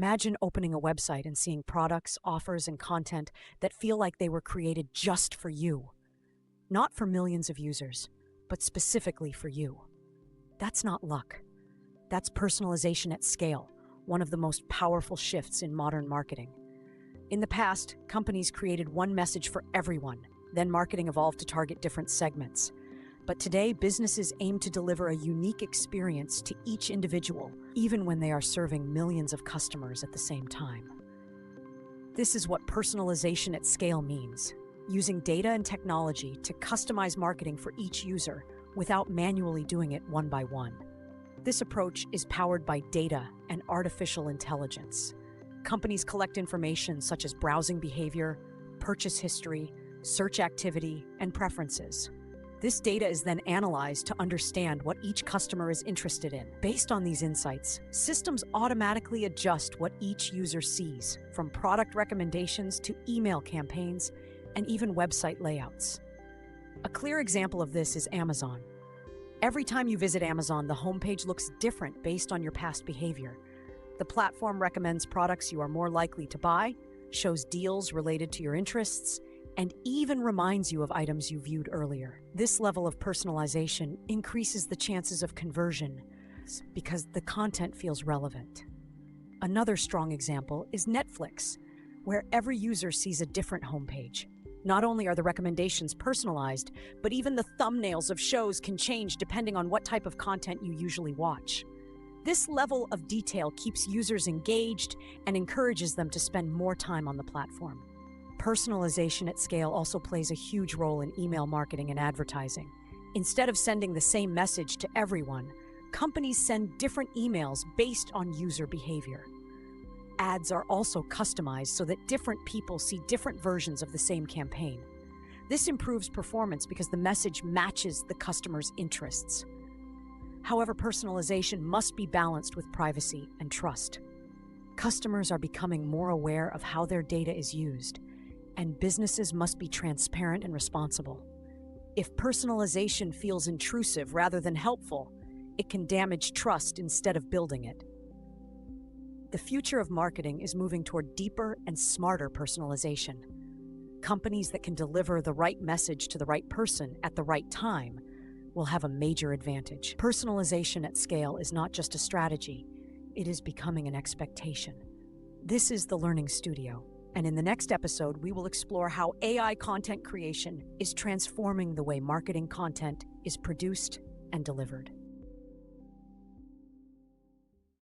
Imagine opening a website and seeing products, offers, and content that feel like they were created just for you. Not for millions of users, but specifically for you. That's not luck. That's personalization at scale, one of the most powerful shifts in modern marketing. In the past, companies created one message for everyone, then marketing evolved to target different segments. But today, businesses aim to deliver a unique experience to each individual, even when they are serving millions of customers at the same time. This is what personalization at scale means, using data and technology to customize marketing for each user without manually doing it one by one. This approach is powered by data and artificial intelligence. Companies collect information such as browsing behavior, purchase history, search activity, and preferences. This data is then analyzed to understand what each customer is interested in. Based on these insights, systems automatically adjust what each user sees, from product recommendations to email campaigns and even website layouts. A clear example of this is Amazon. Every time you visit Amazon, the homepage looks different based on your past behavior. The platform recommends products you are more likely to buy, shows deals related to your interests, and even reminds you of items you viewed earlier. This level of personalization increases the chances of conversion because the content feels relevant. Another strong example is Netflix, where every user sees a different homepage. Not only are the recommendations personalized, but even the thumbnails of shows can change depending on what type of content you usually watch. This level of detail keeps users engaged and encourages them to spend more time on the platform. Personalization at scale also plays a huge role in email marketing and advertising. Instead of sending the same message to everyone, companies send different emails based on user behavior. Ads are also customized so that different people see different versions of the same campaign. This improves performance because the message matches the customer's interests. However, personalization must be balanced with privacy and trust. Customers are becoming more aware of how their data is used, and businesses must be transparent and responsible. If personalization feels intrusive rather than helpful, it can damage trust instead of building it. The future of marketing is moving toward deeper and smarter personalization. Companies that can deliver the right message to the right person at the right time will have a major advantage. Personalization at scale is not just a strategy, it is becoming an expectation. This is the Learning Studio. And in the next episode, we will explore how AI content creation is transforming the way marketing content is produced and delivered.